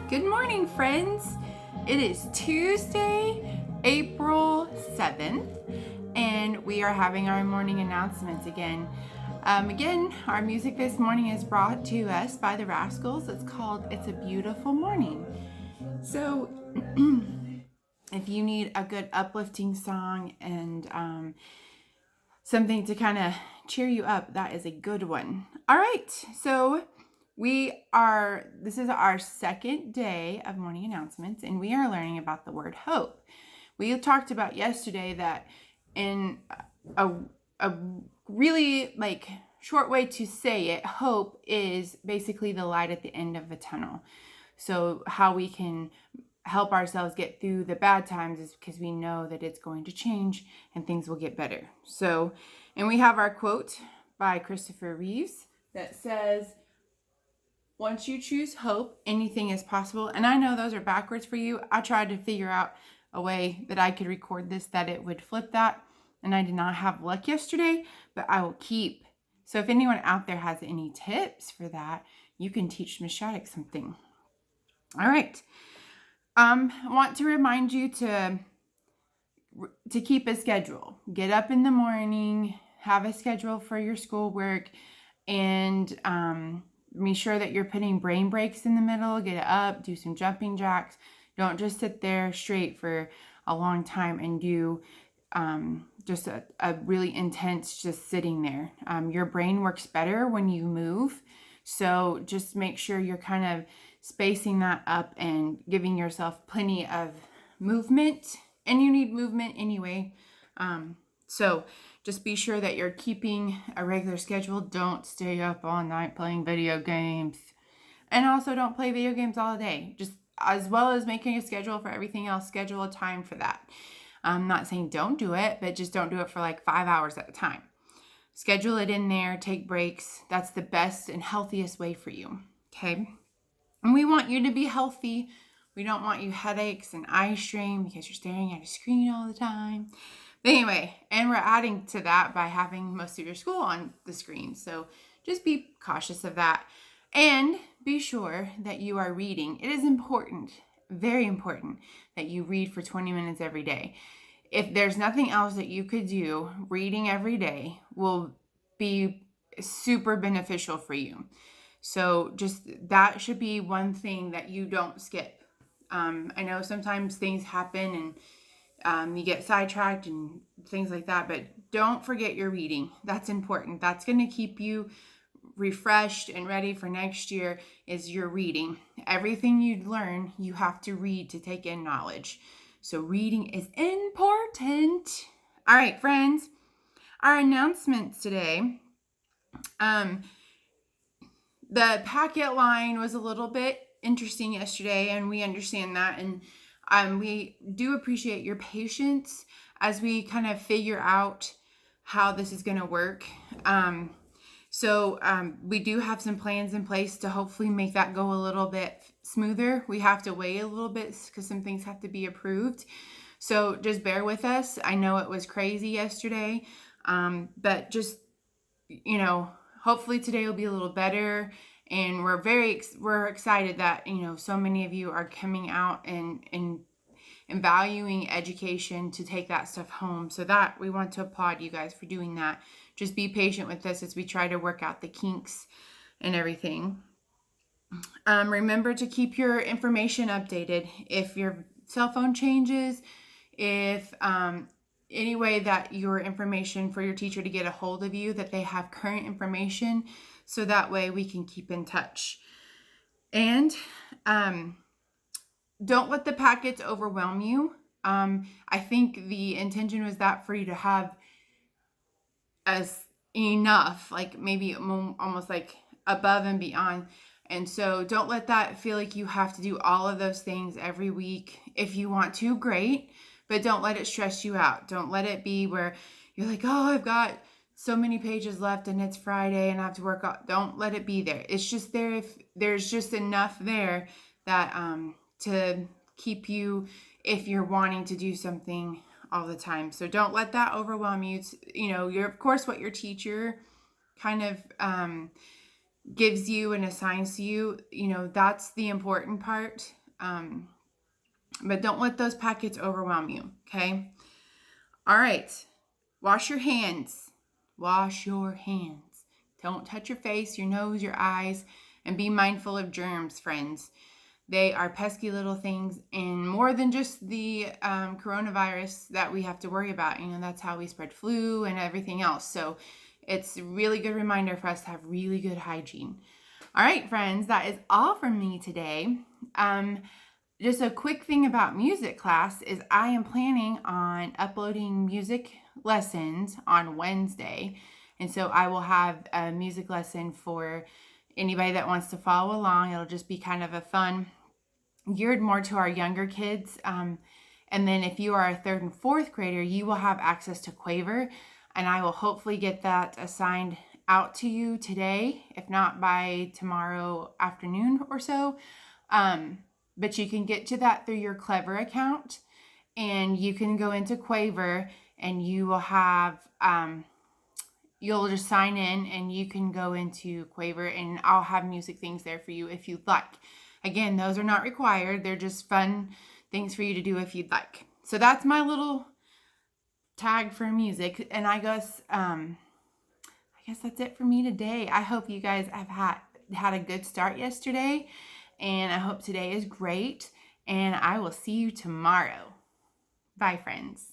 Good morning, friends. It is Tuesday, April 7th, and we are having our morning announcements again. Our music this morning is brought to us by the Rascals. It's called It's a Beautiful Morning. So, if you need a good uplifting song and something to kind of cheer you up, that is a good one. All right, so this is our second day of morning announcements, and we are learning about the word hope. We talked about yesterday that in a really short way to say it, hope is basically the light at the end of a tunnel. So how we can help ourselves get through the bad times is because we know that it's going to change and things will get better. So, and we have our quote by Christopher Reeves that says, once you choose hope, anything is possible. And I know those are backwards for you. I tried to figure out a way that I could record this that it would flip that, and I did not have luck yesterday, but I will keep. So if anyone out there has any tips for that, you can teach Miss Shattuck something. All right. I want to remind you to keep a schedule. Get up in the morning, have a schedule for your schoolwork, and be sure that you're putting brain breaks in the middle. Get up, do some jumping jacks. Don't just sit there straight for a long time and do just a really intense just sitting there. Your brain works better when you move. So just make sure you're kind of spacing that up and giving yourself plenty of movement. And you need movement anyway. So just be sure that you're keeping a regular schedule. Don't stay up all night playing video games. And also don't play video games all day. Just as well as making a schedule for everything else, schedule a time for that. I'm not saying don't do it, but just don't do it for like 5 hours at a time. Schedule it in there, take breaks. That's the best and healthiest way for you. Okay. And we want you to be healthy. We don't want you headaches and eye strain because you're staring at a screen all the time. But anyway, and we're adding to that by having most of your school on the screen. So just be cautious of that. And be sure that you are reading. It is important, very important, that you read for 20 minutes every day. If there's nothing else that you could do, reading every day will be super beneficial for you. So just that should be one thing that you don't skip. I know sometimes things happen and you get sidetracked and things like that, but don't forget your reading. That's important. That's going to keep you refreshed and ready for next year is your reading. Everything you learn, you have to read to take in knowledge. So reading is important. All right, friends, our announcements today. The packet line was a little bit interesting yesterday, and we understand that. And we do appreciate your patience as we kind of figure out how this is going to work. So we do have some plans in place to hopefully make that go a little bit smoother. We have to wait a little bit because some things have to be approved. So just bear with us. I know it was crazy yesterday, but just, hopefully today will be a little better. And we're excited that, so many of you are coming out and valuing education to take that stuff home. So that we want to applaud you guys for doing that. Just be patient with us as we try to work out the kinks and everything. Remember to keep your information updated. If your cell phone changes, if any way that your information for your teacher to get a hold of you, that they have current information, so that way we can keep in touch. And don't let the packets overwhelm you. I think the intention was that for you to have as enough, like maybe almost like above and beyond. And so don't let that feel like you have to do all of those things every week. If you want to, great, but don't let it stress you out. Don't let it be where you're like, oh, I've got so many pages left and it's Friday and I have to work out. Don't let it be there. It's just there if there's just enough there that to keep you if you're wanting to do something all the time. So don't let that overwhelm you. It's, you're of course what your teacher kind of gives you and assigns to you, that's the important part. But don't let those packets overwhelm you, okay? All right. Wash your hands. Wash your hands. Don't touch your face, your nose, your eyes, and be mindful of germs, friends. They are pesky little things, and more than just the coronavirus that we have to worry about. That's how we spread flu and everything else. So it's a really good reminder for us to have really good hygiene. All right, friends, that is all from me today. Just a quick thing about music class is I am planning on uploading music lessons on Wednesday. And so I will have a music lesson for anybody that wants to follow along. It'll just be kind of a fun, geared more to our younger kids. And then if you are a 3rd and 4th grader, you will have access to Quaver. And I will hopefully get that assigned out to you today, if not by tomorrow afternoon or so. But you can get to that through your Clever account, and you can go into Quaver, and you will have, you'll just sign in and you can go into Quaver, and I'll have music things there for you if you'd like. Again, those are not required. They're just fun things for you to do if you'd like. So that's my little tag for music. And I guess that's it for me today. I hope you guys have had a good start yesterday. And I hope today is great. And I will see you tomorrow. Bye, friends.